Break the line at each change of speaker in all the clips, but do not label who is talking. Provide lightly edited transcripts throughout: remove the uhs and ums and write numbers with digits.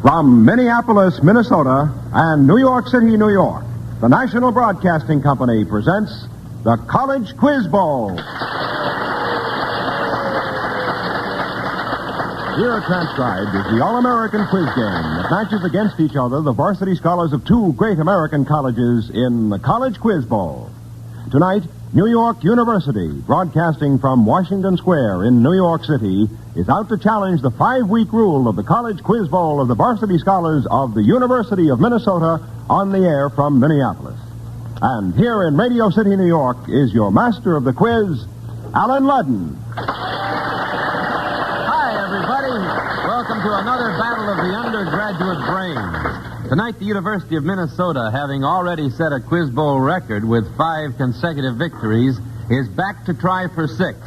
From Minneapolis, Minnesota, and New York City, New York, the National Broadcasting Company presents the College Quiz Bowl. Here transcribed is the All-American Quiz Game that matches against each other the varsity scholars of two great American colleges in the College Quiz Bowl. Tonight, New York University, broadcasting from Washington Square in New York City, is out to challenge the 5-week rule of the College Quiz Bowl of the varsity scholars of the University of Minnesota on the air from Minneapolis. And here in Radio City, New York, is your master of the quiz, Alan Ludden.
Hi, everybody. Welcome to another battle of the undergraduate brains. Tonight, the University of Minnesota, having already set a Quiz Bowl record with 5 consecutive victories, is back to try for 6.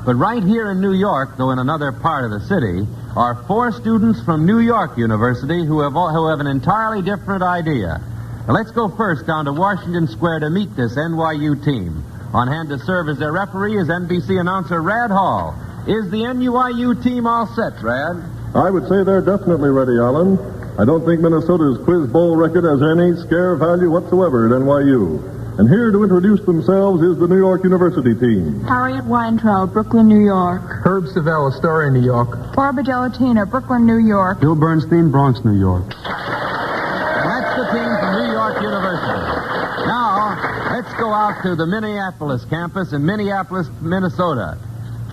But right here in New York, though in another part of the city, are 4 students from New York University who have an entirely different idea. Now, let's go first down to Washington Square to meet this NYU team. On hand to serve as their referee is NBC announcer Rad Hall. Is the NYU team all set, Rad?
I would say they're definitely ready, Alan. I don't think Minnesota's Quiz Bowl record has any scare value whatsoever at NYU. And here to introduce themselves is the New York University team.
Harriet Weintraub, Brooklyn, New York.
Herb Savell, Astoria, New York.
Barbara Delatina, Brooklyn, New York.
Bill Bernstein, Bronx, New York.
And that's the team from New York University. Now, let's go out to the Minneapolis campus in Minneapolis, Minnesota.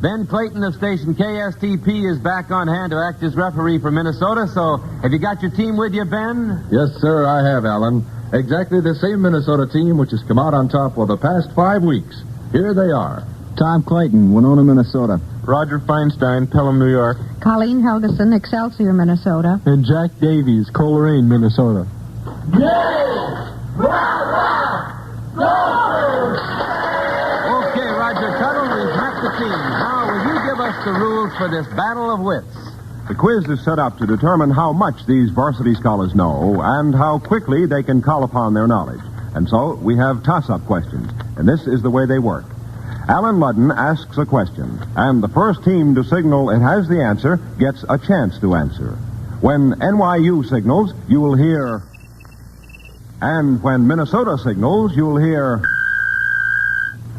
Ben Clayton of station KSTP is back on hand to act as referee for Minnesota. So, have you got your team with you, Ben?
Yes, sir, I have, Alan. Exactly the same Minnesota team which has come out on top for the past 5 weeks. Here they are.
Tom Clayton, Winona, Minnesota.
Roger Feinstein, Pelham, New York.
Colleen Helgeson, Excelsior, Minnesota.
And Jack Davies, Coleraine, Minnesota.
Okay, Roger Tuttle, we've met the team. Now, will you give us the rules for this battle of wits?
The quiz is set up to determine how much these varsity scholars know and how quickly they can call upon their knowledge. And so we have toss-up questions, and this is the way they work. Alan Ludden asks a question, and the first team to signal it has the answer gets a chance to answer. When NYU signals, you will hear... And when Minnesota signals, you'll hear...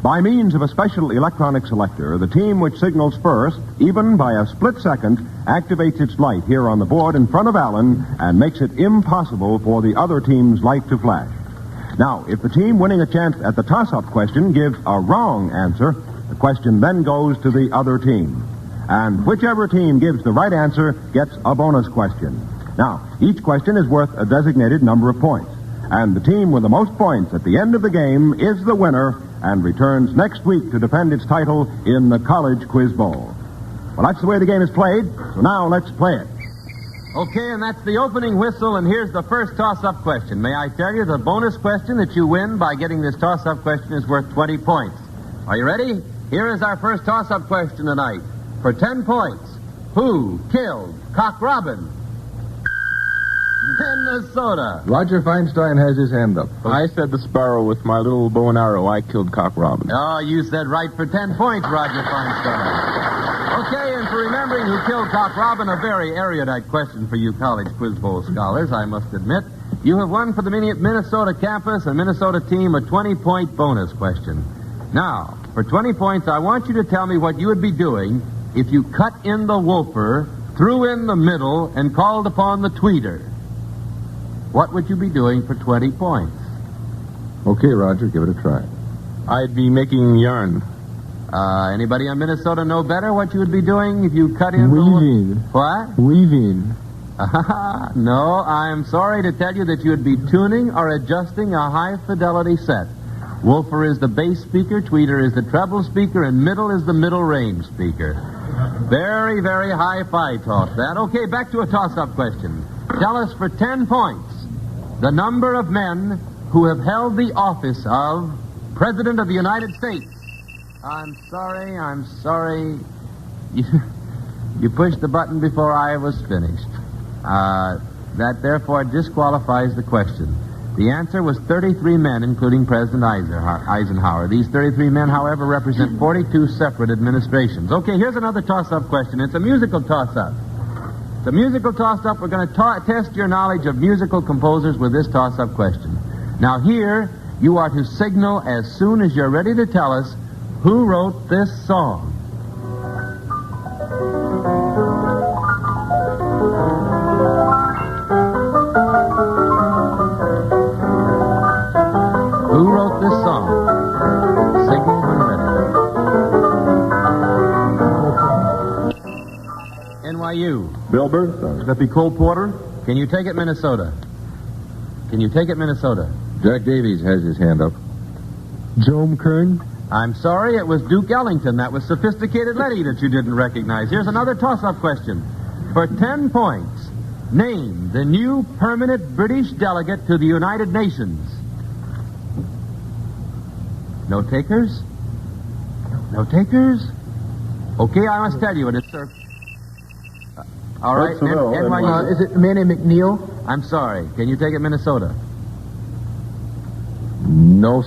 By means of a special electronic selector, the team which signals first, even by a split second, activates its light here on the board in front of Alan and makes it impossible for the other team's light to flash. Now, if the team winning a chance at the toss-up question gives a wrong answer, the question then goes to the other team. And whichever team gives the right answer gets a bonus question. Now, each question is worth a designated number of points. And the team with the most points at the end of the game is the winner and returns next week to defend its title in the College Quiz Bowl. Well, that's the way the game is played, so now let's play it.
Okay, and that's the opening whistle, and here's the first toss-up question. May I tell you, the bonus question that you win by getting this toss-up question is worth 20 points. Are you ready? Here is our first toss-up question tonight. For 10 points, who killed Cock Robin? Minnesota.
Roger Feinstein has his hand up.
I said the sparrow with my little bow and arrow. I killed Cock Robin.
Oh, you said right for 10 points, Roger Feinstein. Okay, and for remembering who killed Cock Robin, a very erudite question for you College Quiz Bowl scholars, I must admit. You have won for the Minnesota campus and Minnesota team a 20-point bonus question. Now, for 20 points, I want you to tell me what you would be doing if you cut in the woofer, threw in the middle, and called upon the tweeter. What would you be doing for 20 points?
Okay, Roger, give it a try.
I'd be making yarn.
Anybody in Minnesota know better what you would be doing if you cut in
Weaving.
the... What?
Weaving.
No, I'm sorry to tell you that you would be tuning or adjusting a high-fidelity set. Woofer is the bass speaker, tweeter is the treble speaker, and middle is the middle range speaker. Very, very high-fi talk, that. Okay, back to a toss-up question. Tell us for 10 points the number of men who have held the office of President of the United States. I'm sorry. You pushed the button before I was finished. That therefore disqualifies the question. The answer was 33 men, including President Eisenhower. These 33 men, however, represent 42 separate administrations. Okay, here's another toss-up question. It's a musical toss-up. a musical toss-up. We're going to test your knowledge of musical composers with this toss-up question. Now here, you are to signal as soon as you're ready to tell us who wrote this song. Who wrote this song? Signal when ready. NYU.
Bill Bernstein.
Would that be Cole Porter? Can you take it, Minnesota? Can you take it, Minnesota?
Jack Davies has his hand up.
Joan Kern.
I'm sorry, it was Duke Ellington. That was Sophisticated Letty that you didn't recognize. Here's another toss-up question. For 10 points, name the new permanent British delegate to the United Nations. No takers? No takers? Okay, I must tell you, it is Sir... all right, NYU.
Is it Manny McNeil?
I'm sorry. Can you take it, Minnesota?
No,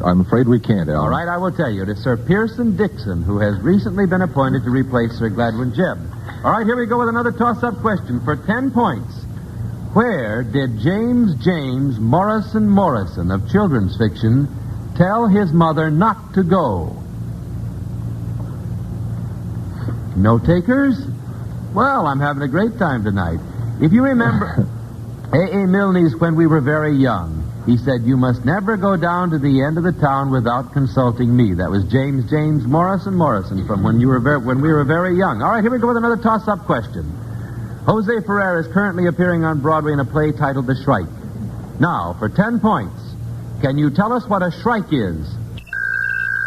I'm afraid we can't, Alan.
All right, I will tell you. It is Sir Pearson Dixon, who has recently been appointed to replace Sir Gladwin Jebb. All right, here we go with another toss-up question for 10 points. Where did James Morrison of children's fiction tell his mother not to go? No takers? Well, I'm having a great time tonight. If you remember A.A. Milne's When We Were Very Young, he said, you must never go down to the end of the town without consulting me. That was James Morrison from When We Were Very Young. All right, here we go with another toss-up question. Jose Ferrer is currently appearing on Broadway in a play titled The Shrike. Now, for 10 points, can you tell us what a shrike is?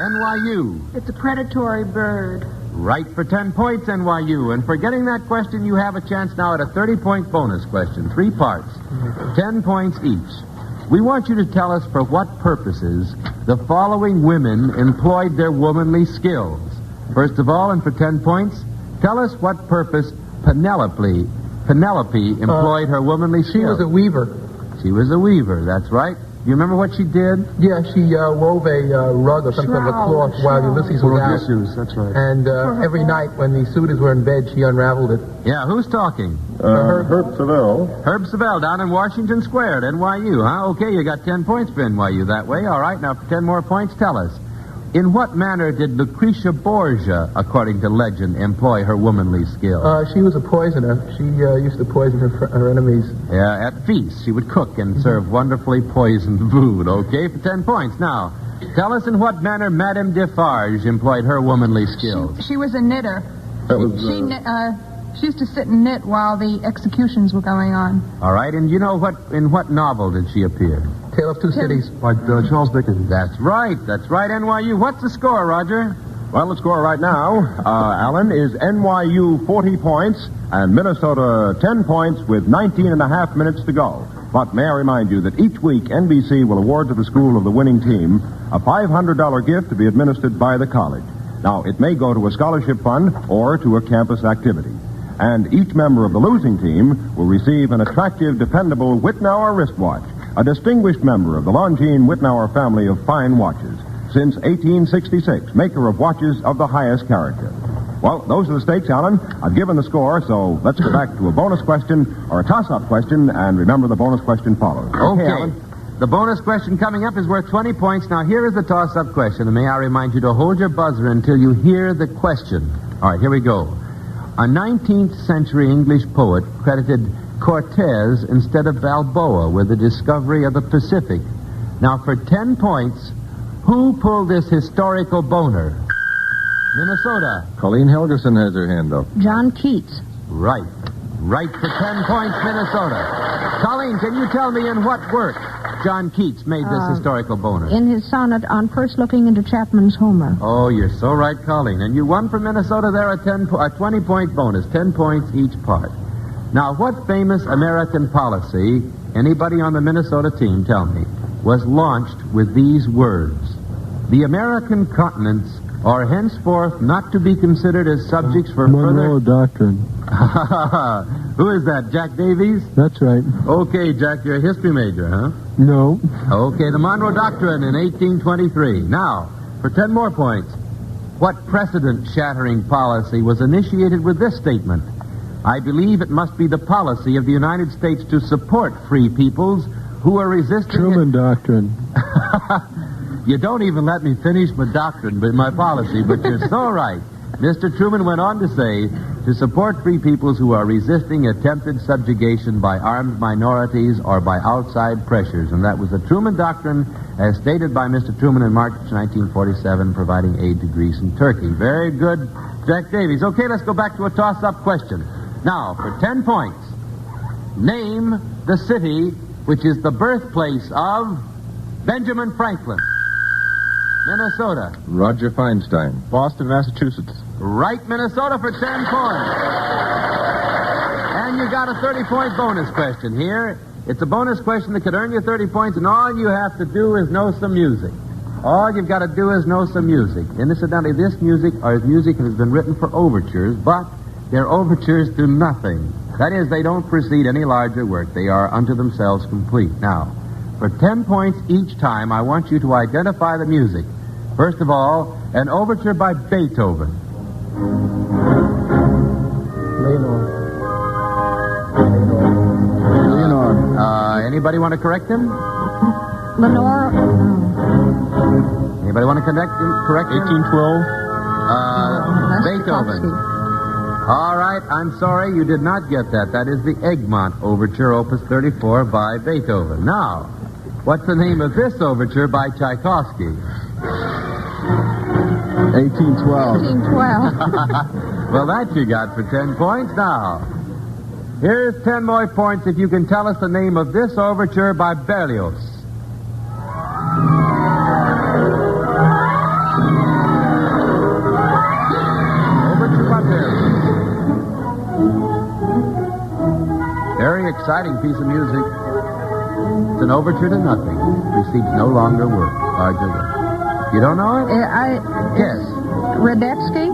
NYU.
It's a predatory bird.
Right for 10 points, NYU. And for getting that question, you have a chance now at a 30-point bonus question. 3 parts. 10 points each. We want you to tell us for what purposes the following women employed their womanly skills. First of all, and for 10 points, tell us what purpose Penelope employed her womanly skills.
She was a weaver.
She was a weaver, that's right. Do you remember what she did?
Yeah, she wove a rug or something of a cloth while Ulysses was out.
Issues, that's right.
And every night when the suitors were in bed, she unraveled it.
Yeah, who's talking?
Herb Savell.
Herb Savell down in Washington Square at NYU, huh? Okay, you got 10 points for NYU that way. All right, now for 10 more points, tell us. In what manner did Lucretia Borgia, according to legend, employ her womanly skill?
She was a poisoner. She used to poison her enemies.
Yeah, at feasts, she would cook and serve wonderfully poisoned food. Okay, for 10 points. Now, tell us in what manner Madame Defarge employed her womanly skills.
She was a knitter.
That was,
She used to sit and knit while the executions were going on.
All right, and you know in what novel did she appear?
Tale of Two Cities.
By Charles Dickens.
That's right, NYU. What's the score, Roger?
Well, the score right now, Alan, is NYU 40 points and Minnesota 10 points with 19 and a half minutes to go. But may I remind you that each week NBC will award to the school of the winning team a $500 gift to be administered by the college. Now, it may go to a scholarship fund or to a campus activity. And each member of the losing team will receive an attractive, dependable Wittnauer wristwatch, a distinguished member of the Longines Wittnauer family of fine watches. Since 1866, maker of watches of the highest character. Well, those are the stakes, Alan. I've given the score, so let's go back to a bonus question or a toss-up question, and remember the bonus question follows.
Okay.
Alan.
The bonus question coming up is worth 20 points. Now, here is the toss-up question, and may I remind you to hold your buzzer until you hear the question. All right, here we go. A 19th century English poet credited Cortez instead of Balboa with the discovery of the Pacific. Now, for 10 points, who pulled this historical boner? Minnesota.
Colleen Helgeson has her hand up.
John Keats.
Right. Right for 10 points, Minnesota. Colleen, can you tell me in what work John Keats made this historical boner?
In his sonnet on first looking into Chapman's Homer.
Oh, you're so right, Colleen. And you won for Minnesota there a 20-point bonus, 10 points each part. Now, what famous American policy, anybody on the Minnesota team, tell me, was launched with these words? The American continents are henceforth not to be considered as subjects for
Monroe Doctrine.
Who is that, Jack Davies?
That's right.
Okay, Jack, you're a history major, huh?
No.
Okay, the Monroe Doctrine in 1823. Now, for 10 more points, what precedent-shattering policy was initiated with this statement? I believe it must be the policy of the United States to support free peoples who are resisting...
Truman Doctrine.
You don't even let me finish my doctrine, but my policy, but you're so right. Mr. Truman went on to say, to support free peoples who are resisting attempted subjugation by armed minorities or by outside pressures. And that was the Truman Doctrine, as stated by Mr. Truman in March 1947, providing aid to Greece and Turkey. Very good, Jack Davies. Okay, let's go back to a toss-up question. Now, for 10 points, name the city which is the birthplace of Benjamin Franklin. Minnesota.
Roger Feinstein.
Boston, Massachusetts.
Right, Minnesota, for 10 points. And you got a 30-point bonus question here. It's a bonus question that could earn you 30 points, and all you have to do is know some music. All you've got to do is know some music. And incidentally, this music has been written for overtures, but they're overtures to nothing. That is, they don't precede any larger work. They are unto themselves complete. Now, for 10 points each time, I want you to identify the music. First of all, an overture by Beethoven.
Leonore.
Anybody want to correct him?
Lenore.
Anybody want to correct him?
1812.
Beethoven. All right, I'm sorry you did not get that. That is the Egmont Overture, Opus 34 by Beethoven. Now, what's the name of this overture by Tchaikovsky?
1812.
1812.
Well, that you got for 10 points. Now, here's 10 more points if you can tell us the name of this overture by Berlioz. Overture by Berlioz. Very exciting piece of music. It's an overture to nothing. Receives no longer work. Larger work. You don't know it? Yes.
Radetzky?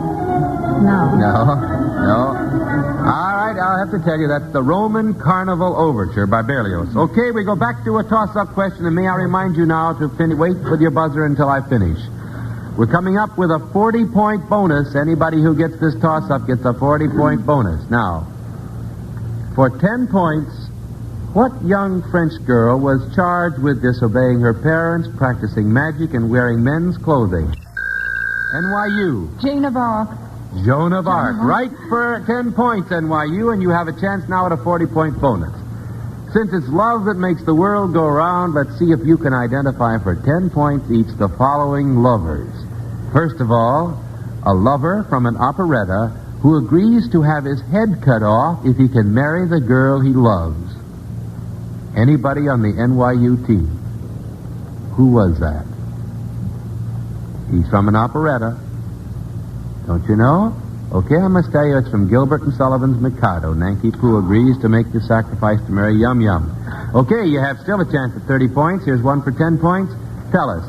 No.
No. All right, I'll have to tell you, that's the Roman Carnival Overture by Berlioz. Okay, we go back to a toss-up question, and may I remind you now to wait with your buzzer until I finish. We're coming up with a 40-point bonus. Anybody who gets this toss-up gets a 40-point bonus. Now, for 10 points, what young French girl was charged with disobeying her parents, practicing magic, and wearing men's clothing? NYU.
Joan of Arc.
Joan of Arc. Right for 10 points, NYU, and you have a chance now at a 40-point bonus. Since it's love that makes the world go round, let's see if you can identify for 10 points each the following lovers. First of all, a lover from an operetta who agrees to have his head cut off if he can marry the girl he loves. Anybody on the NYU team? Who was that? He's from an operetta. Don't you know? Okay, I must tell you, it's from Gilbert and Sullivan's Mikado. Nanki Poo agrees to make the sacrifice to marry Yum Yum. Okay, you have still a chance at 30 points. Here's one for 10 points. Tell us,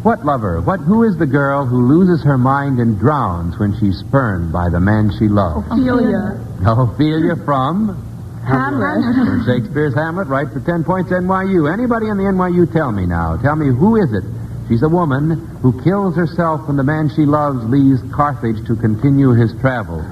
what lover, who is the girl who loses her mind and drowns when she's spurned by the man she loves?
Ophelia.
Ophelia from?
Hamlet.
From Shakespeare's Hamlet, right for 10 points, NYU. Anybody in the NYU, tell me now. Tell me, who is it? She's a woman who kills herself when the man she loves leaves Carthage to continue his travels.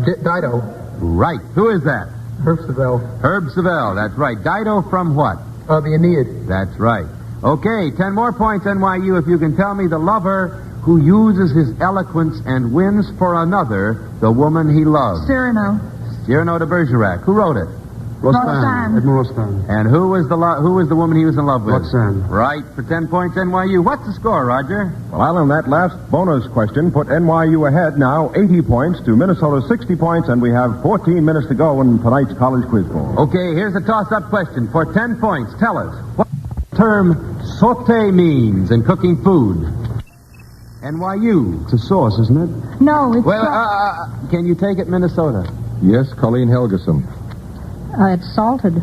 Dido.
Right. Who is that?
Herb Savell.
Herb Savell, that's right. Dido from what?
The Aeneid.
That's right. Okay, 10 more points, NYU, if you can tell me the lover who uses his eloquence and wins for another the woman he loves.
Cyrano.
Cyrano de Bergerac. Who wrote it?
Rostand.
Edmond Rostand.
And who was the woman he was in love with?
Roxanne.
Right, for 10 points, NYU. What's the score, Roger?
Well, Alan, that last bonus question put NYU ahead now 80 points to Minnesota 60 points, and we have 14 minutes to go in tonight's College Quiz Bowl.
Okay, here's a toss-up question. For 10 points, tell us what the term sauté means in cooking food. NYU.
It's a sauce, isn't it?
No, it's
Well, can you take it, Minnesota?
Yes, Colleen Helgeson.
It's salted.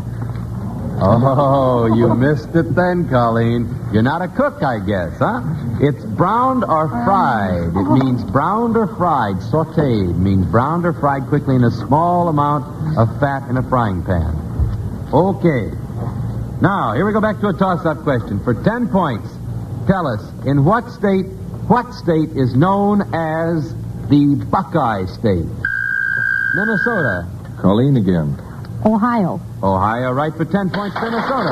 Oh, you missed it then, Colleen. You're not a cook, I guess, huh? It's browned or fried. It means browned or fried. Sautéed means browned or fried quickly in a small amount of fat in a frying pan. Okay. Now, here we go back to a toss-up question. For 10 points, tell us, in what state is known as the Buckeye State? Minnesota.
Colleen again.
Ohio.
Ohio, right for 10 points, Minnesota.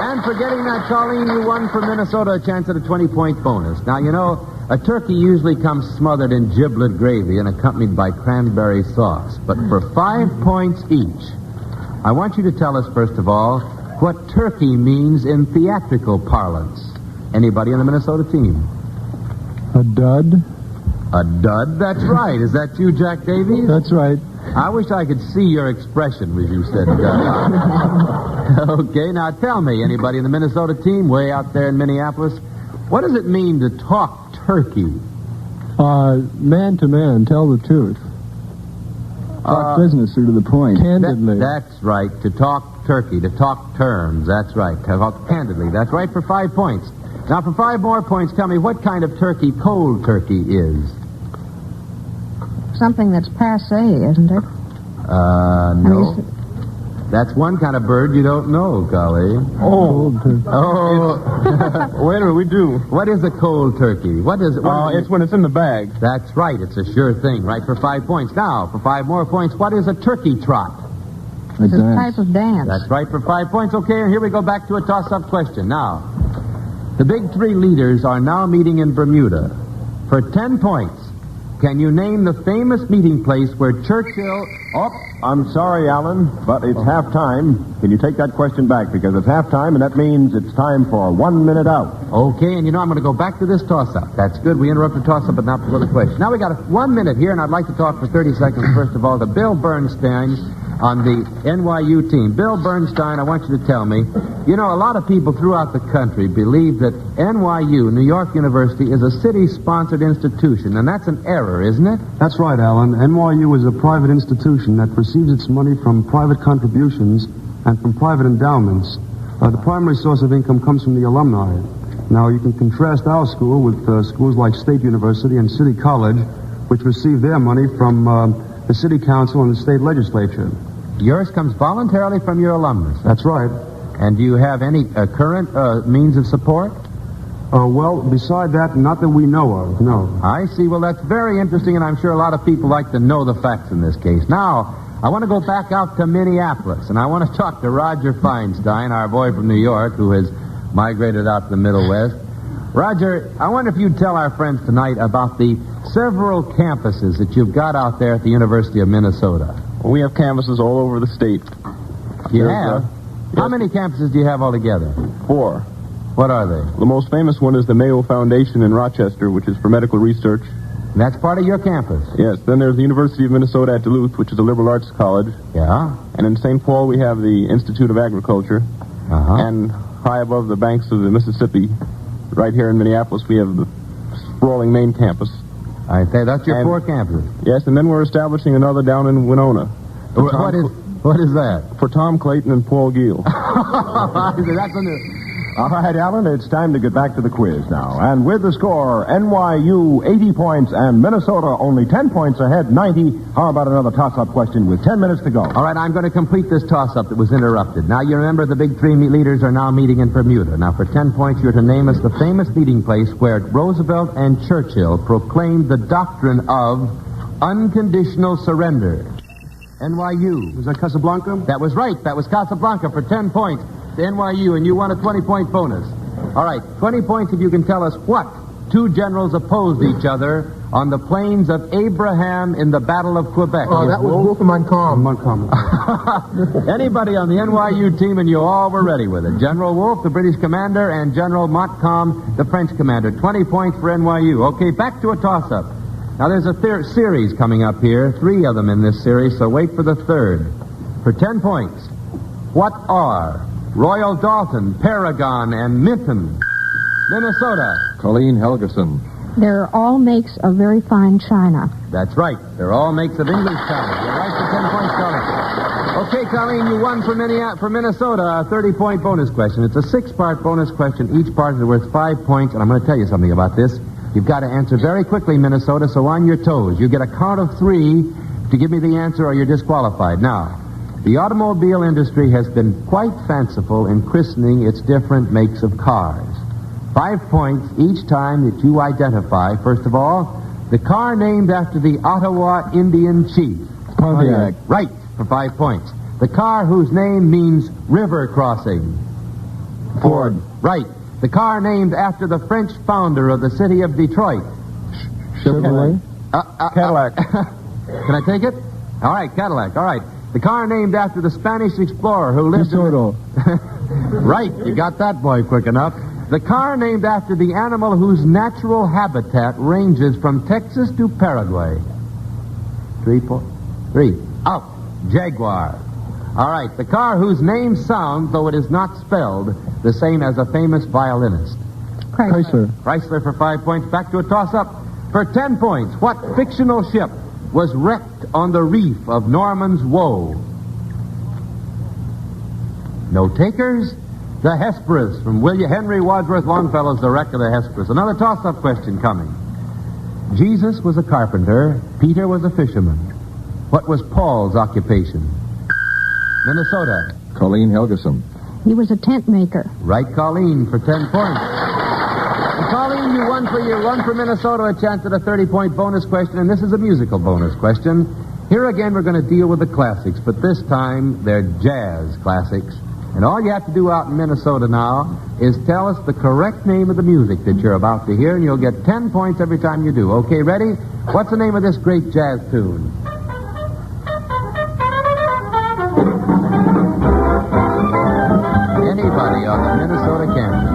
And forgetting that, Colleen, you won for Minnesota a chance at a 20-point bonus. Now, you know, a turkey usually comes smothered in giblet gravy and accompanied by cranberry sauce. But for 5 points each, I want you to tell us, first of all, what turkey means in theatrical parlance. Anybody on the Minnesota team?
A dud.
A dud? That's right. Is that you, Jack Davies?
That's right.
I wish I could see your expression as you said dud. Okay, now tell me, anybody in the Minnesota team way out there in Minneapolis, what does it mean to talk turkey?
Man to man, tell the truth. Talk business or to the point. Candidly.
That's right, to talk turkey, to talk terms. That's right, to talk candidly. That's right for 5 points. Now, for 5 more points, tell me what kind of turkey cold turkey is.
Something that's passé, isn't it?
No. That's one kind of bird you don't know, Golly.
Oh.
Wait a minute, we do.
What is a cold turkey? What is it?
It's when it's in the bag.
That's right. It's a sure thing. Right for 5 points. Now, for 5 more points, what is a turkey trot?
It's a type of dance.
That's right for 5 points. Okay, and here we go back to a toss-up question. Now, the big three leaders are now meeting in Bermuda. For 10 points, can you name the famous meeting place where Churchill...
Oh, I'm sorry, Alan, but it's halftime. Can you take that question back? Because it's halftime, and that means it's time for 1 minute out.
Okay, and you know, I'm going to go back to this toss-up. That's good. We interrupted the toss-up, but not for the question. Now we got 1 minute here, and I'd like to talk for 30 seconds, first of all, to Bill Bernstein on the NYU team. Bill Bernstein, I want you to tell me, you know, a lot of people throughout the country believe that NYU, New York University, is a city-sponsored institution, and that's an error, isn't it?
That's right, Alan. NYU is a private institution that receives its money from private contributions and from private endowments. The primary source of income comes from the alumni. Now, you can contrast our school with schools like State University and City College, which receive their money from the City Council and the state legislature.
Yours comes voluntarily from your alumnus.
That's right.
And do you have any current means of support?
Well, beside that, not that we know of, no.
I see. Well, that's very interesting, and I'm sure a lot of people like to know the facts in this case. Now, I want to go back out to Minneapolis, and I want to talk to Roger Feinstein, our boy from New York, who has migrated out to the Middle West. Roger, I wonder if you'd tell our friends tonight about the several campuses that you've got out there at the University of Minnesota.
We have campuses all over the state.
You have? How many campuses do you have altogether?
4.
What are they?
The most famous one is the Mayo Foundation in Rochester, which is for medical research.
And that's part of your campus?
Yes. Then there's the University of Minnesota at Duluth, which is a liberal arts college.
Yeah.
And in St. Paul, we have the Institute of Agriculture.
Uh-huh.
And high above the banks of the Mississippi, right here in Minneapolis, we have the sprawling main campus.
I say that's your 4 campuses.
Yes, and then we're establishing another down in Winona.
What is that?
For Tom Clayton and Paul Giel.
That's a new...
All right, Alan, it's time to get back to the quiz now. And with the score, NYU 80 points and Minnesota only 10 points ahead, 90. How about another toss-up question with 10 minutes to go?
All right, I'm going to complete this toss-up that was interrupted. Now, you remember the big three leaders are now meeting in Bermuda. Now, for 10 points, you're to name us the famous meeting place where Roosevelt and Churchill proclaimed the doctrine of unconditional surrender. NYU.
Was that Casablanca?
That was right. That was Casablanca for 10 points to NYU, and you won a 20-point bonus. All right, 20 points if you can tell us what 2 generals opposed each other on the plains of Abraham in the Battle of Quebec.
Oh, that was Wolf and Montcalm.
Anybody on the NYU team, and you all were ready with it. General Wolfe, the British commander, and General Montcalm, the French commander. 20 points for NYU. Okay, back to a toss-up. Now, there's a series coming up here, 3 of them in this series, so wait for the 3rd. For 10 points, what are Royal Dalton, Paragon, and Minton, Minnesota?
Colleen Helgeson.
They're all makes of very fine china.
That's right. They're all makes of English china. You're right for 10 points, Colleen. Okay, Colleen, you won for Minnesota a 30-point bonus question. It's a 6-part bonus question. Each part is worth 5 points, and I'm going to tell you something about this. You've got to answer very quickly, Minnesota, so on your toes. You get a count of 3 to give me the answer or you're disqualified. Now, the automobile industry has been quite fanciful in christening its different makes of cars. 5 points each time that you identify, first of all, the car named after the Ottawa Indian chief.
Pontiac.
Right, for 5 points. The car whose name means river crossing.
Ford.
Right. The car named after the French founder of the city of Detroit.
Chevrolet.
Cadillac.
Can I take it? All right, Cadillac. All right. The car named after the Spanish explorer who lived
DeSoto.
Right, you got that boy quick enough. The car named after the animal whose natural habitat ranges from Texas to Paraguay. 3, 4, 3. Out. Jaguar. All right, the car whose name sounds, though it is not spelled, the same as a famous violinist.
Chrysler.
Chrysler for 5 points. Back to a toss-up. For 10 points, what fictional ship was wrecked on the reef of Norman's Woe? No takers? The Hesperus from Henry Wadsworth Longfellow's The Wreck of the Hesperus. Another toss-up question coming. Jesus was a carpenter. Peter was a fisherman. What was Paul's occupation? Minnesota.
Colleen Helgeson.
He was a tent maker.
Right, Colleen, for 10 points. And Colleen, you won for Minnesota a chance at a 30-point bonus question, and this is a musical bonus question. Here again, we're going to deal with the classics, but this time they're jazz classics. And all you have to do out in Minnesota now is tell us the correct name of the music that you're about to hear, and you'll get 10 points every time you do. Okay, ready? What's the name of this great jazz tune? Anybody on the Minnesota campus?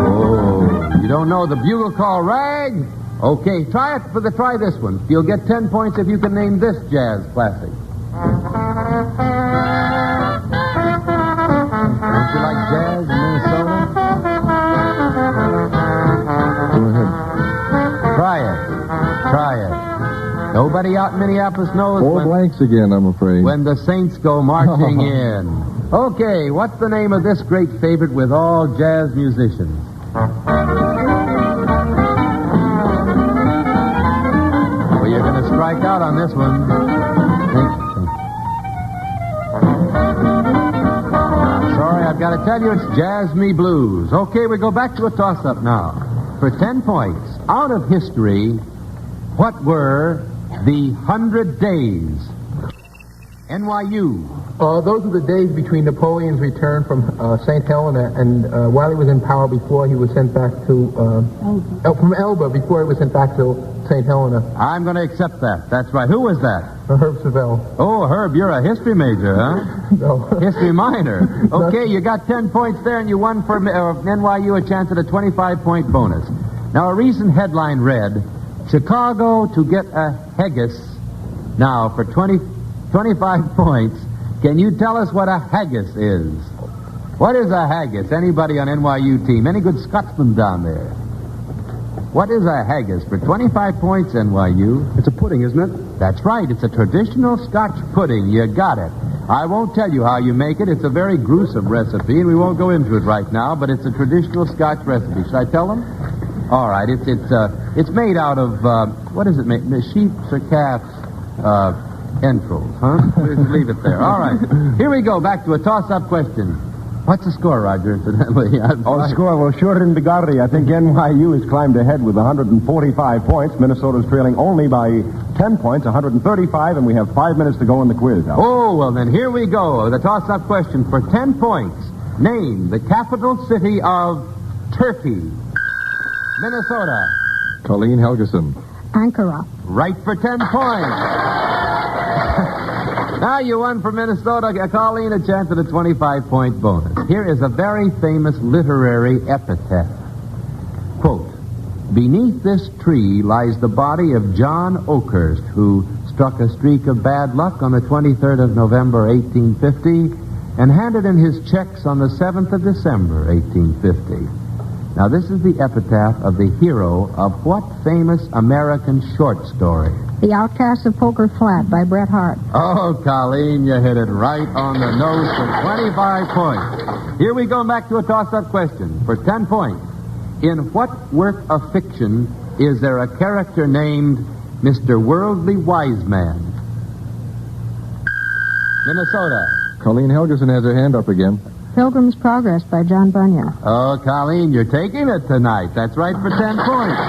Oh, you don't know the bugle call rag? Okay, try this one. You'll get 10 points if you can name this jazz classic. Don't you like jazz in Minnesota?
Go ahead.
Try it. Nobody out in Minneapolis knows.
Four blanks again, I'm afraid.
When the Saints go marching in. Okay, what's the name of this great favorite with all jazz musicians? Well, you're going to strike out on this one. Sorry, I've got to tell you, it's Jazz Me Blues. Okay, we go back to a toss-up now. For 10 points, out of history, what were the 100 days? NYU.
Those are the days between Napoleon's return from St. Helena and while he was in power before he was sent back to... from Elba, before he was sent back to St. Helena.
I'm going to accept that. That's right. Who was that?
Herb Savell.
Oh, Herb, you're a history major, huh?
No.
History minor. Okay, you got 10 points there, and you won for NYU a chance at a 25-point bonus. Now, a recent headline read, Chicago to get a haggis. Now, for 25 points, can you tell us what a haggis is? What is a haggis? Anybody on NYU team? Any good Scotsmen down there? What is a haggis? For 25 points, NYU.
It's a pudding, isn't it?
That's right. It's a traditional Scotch pudding. You got it. I won't tell you how you make it. It's a very gruesome recipe, and we won't go into it right now, but it's a traditional Scotch recipe. Should I tell them? All right. It's made out of, what is it made? Sheep's or calf's entrails, huh? We'll leave it there. All right. Here we go. Back to a toss-up question. What's the score, Roger, incidentally?
The score, well, sure in Bigari. I think NYU has climbed ahead with 145 points. Minnesota's trailing only by 10 points, 135, and we have 5 minutes to go in the quiz.
Oh, well, then here we go. The toss-up question for 10 points. Name the capital city of Turkey. Minnesota.
Colleen Helgeson.
Ankara.
Right for 10 points. Now you won for Minnesota. Colleen a chance at a 25-point bonus. Here is a very famous literary epitaph. Quote, beneath this tree lies the body of John Oakhurst, who struck a streak of bad luck on the 23rd of November, 1850, and handed in his checks on the 7th of December, 1850. Now, this is the epitaph of the hero of what famous American short story?
The Outcasts of Poker Flat by Bret Hart.
Oh, Colleen, you hit it right on the nose for 25 points. Here we go back to a toss-up question for 10 points. In what work of fiction is there a character named Mr. Worldly Wise Man? Minnesota.
Colleen Helgeson has her hand up again.
Pilgrim's Progress by John Bunyan.
Oh, Colleen, you're taking it tonight. That's right for 10 points.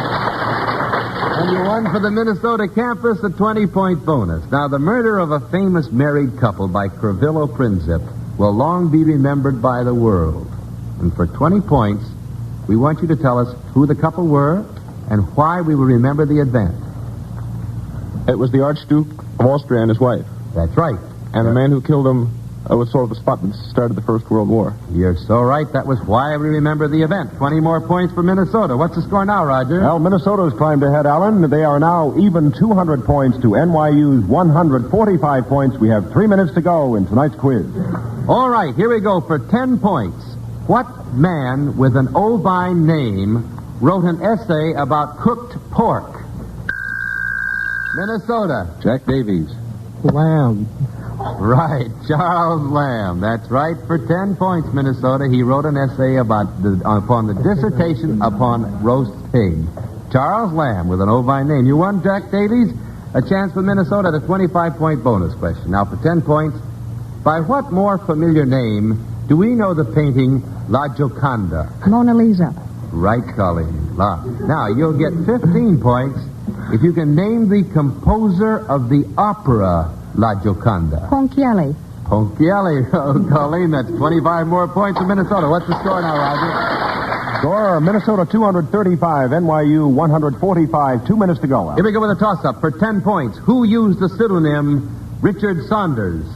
And you won for the Minnesota campus a 20-point bonus. Now, the murder of a famous married couple by Kervillo Princip will long be remembered by the world. And for 20 points, we want you to tell us who the couple were and why we will remember the event.
It was the Archduke of Austria and his wife.
That's right.
And the man who killed him was sort of the spot that started the First World War.
You're so right. That was why we remember the event. 20 more points for Minnesota. What's the score now, Roger?
Well, Minnesota's climbed ahead, Alan. They are now even 200 points to NYU's 145 points. We have 3 minutes to go in tonight's quiz.
All right, here we go for 10 points. What man with an ovine name wrote an essay about cooked pork? Minnesota.
Jack Davies.
Lamb.
Right, Charles Lamb. That's right. For 10 points, Minnesota, he wrote an essay upon the dissertation upon roast pig. Charles Lamb with an ovine name. You won, Jack Davies. A chance for Minnesota at a 25-point bonus question. Now, for 10 points, by what more familiar name do we know the painting La Gioconda?
Mona Lisa.
Right, Colleen. Now, you'll get 15 points if you can name the composer of the opera La Gioconda.
Ponchielli.
Ponchielli. Oh, Colleen, that's 25 more points for Minnesota. What's the score now, Roger?
Score, Minnesota 235, NYU 145. 2 minutes to go, Alan.
Here we go with a toss-up for 10 points. Who used the pseudonym Richard Saunders?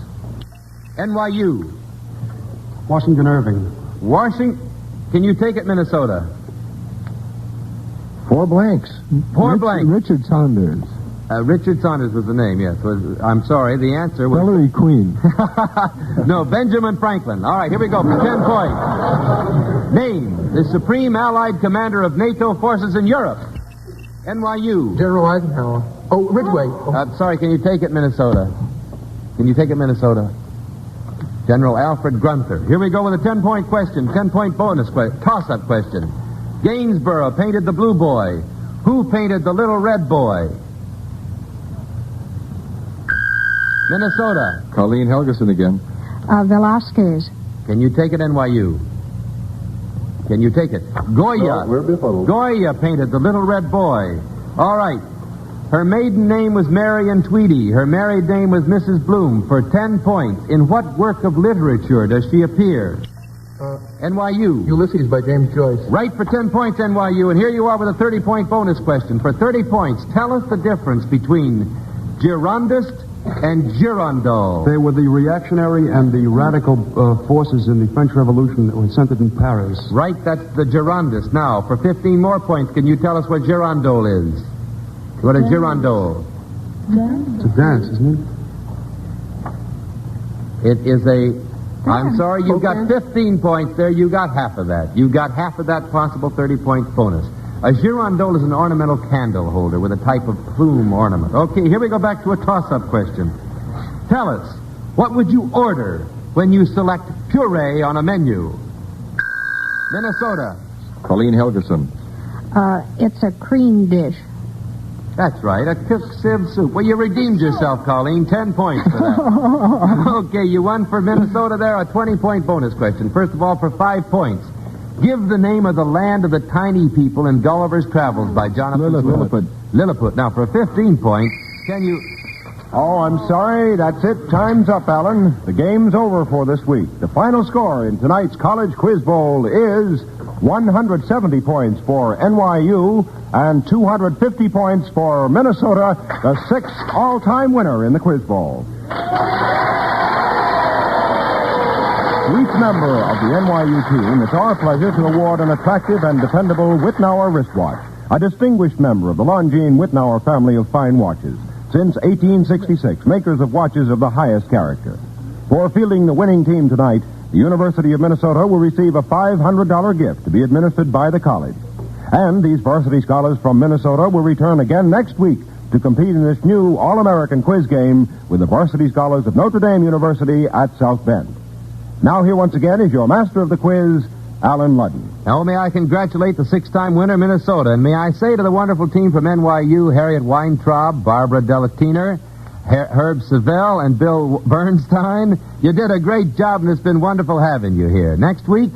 NYU.
Washington Irving.
Washington. Can you take it, Minnesota?
4 blanks.
4 blanks.
Richard Saunders.
Richard Saunders was the name, yes. I'm sorry, the answer was...
Hillary Queen.
No, Benjamin Franklin. All right, here we go for 10 points. Name the Supreme Allied Commander of NATO forces in Europe. NYU.
General Eisenhower. Oh, Ridgway.
Sorry, can you take it, Minnesota? Can you take it, Minnesota? General Alfred Grunther. Here we go with a 10-point question, 10-point bonus toss-up question. Gainsborough painted the Blue Boy. Who painted the Little Red Boy? Minnesota.
Colleen Helgeson again.
Velázquez.
Can you take it, NYU? Can you take it? Goya.
No, we're befuddled.
Goya painted the Little Red Boy. All right. Her maiden name was Marion Tweedy. Her married name was Mrs. Bloom. For 10 points, in what work of literature does she appear? NYU.
Ulysses by James Joyce.
Right for 10 points, NYU. And here you are with a 30-point bonus question. For 30 points, tell us the difference between Girondist and Girondot.
They were the reactionary and the radical forces in the French Revolution that were centered in Paris.
Right, that's the Girondist. Now, for 15 more points, can you tell us what Girondole is? What is Girondole?
It's a dance, isn't it?
It is a... I'm sorry, you got 15 points there. You got half of that. You got half of that possible 30-point bonus. A girandole is an ornamental candle holder with a type of plume ornament. Okay, here we go back to a toss-up question. Tell us, what would you order when you select puree on a menu? Minnesota.
Colleen Helgeson.
It's a cream dish.
That's right, a cooked sieve soup. Well, you redeemed yourself, Colleen. 10 points for that. Okay, you won for Minnesota there a 20-point bonus question. First of all, for 5 points. Give the name of the land of the tiny people in Gulliver's Travels by Jonathan Swift. Lilliput. Now, for 15 points, can you...
Oh, I'm sorry. That's it. Time's up, Alan. The game's over for this week. The final score in tonight's College Quiz Bowl is 170 points for NYU and 250 points for Minnesota, the 6th all-time winner in the Quiz Bowl. To each member of the NYU team, it's our pleasure to award an attractive and dependable Wittnauer wristwatch, a distinguished member of the Longines Wittnauer family of fine watches. Since 1866, makers of watches of the highest character. For fielding the winning team tonight, the University of Minnesota will receive a $500 gift to be administered by the college. And these varsity scholars from Minnesota will return again next week to compete in this new All-American quiz game with the varsity scholars of Notre Dame University at South Bend. Now here once again is your master of the quiz, Alan Ludden.
Now, may I congratulate the 6-time winner, Minnesota, and may I say to the wonderful team from NYU, Harriet Weintraub, Barbara Delatiner, Herb Savell, and Bill Bernstein, you did a great job, and it's been wonderful having you here. Next week,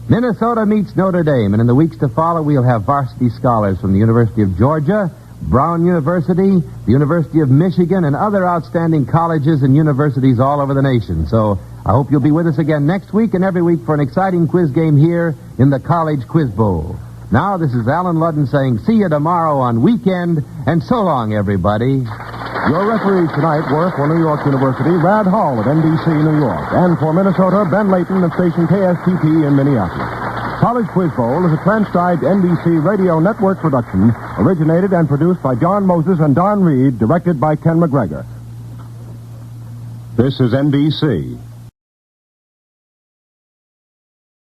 Minnesota meets Notre Dame, and in the weeks to follow, we'll have varsity scholars from the University of Georgia Brown University, the University of Michigan, and other outstanding colleges and universities all over the nation. So I hope you'll be with us again next week and every week for an exciting quiz game here in the College Quiz Bowl. Now, this is Alan Ludden saying see you tomorrow on Weekend, and so long, everybody.
Your referees tonight were for New York University, Rad Hall of NBC New York, and for Minnesota, Ben Layton of station KSTP in Minneapolis. College Quiz Bowl is a transcribed NBC Radio Network production, originated and produced by John Moses and Don Reed, directed by Ken McGregor. This is NBC.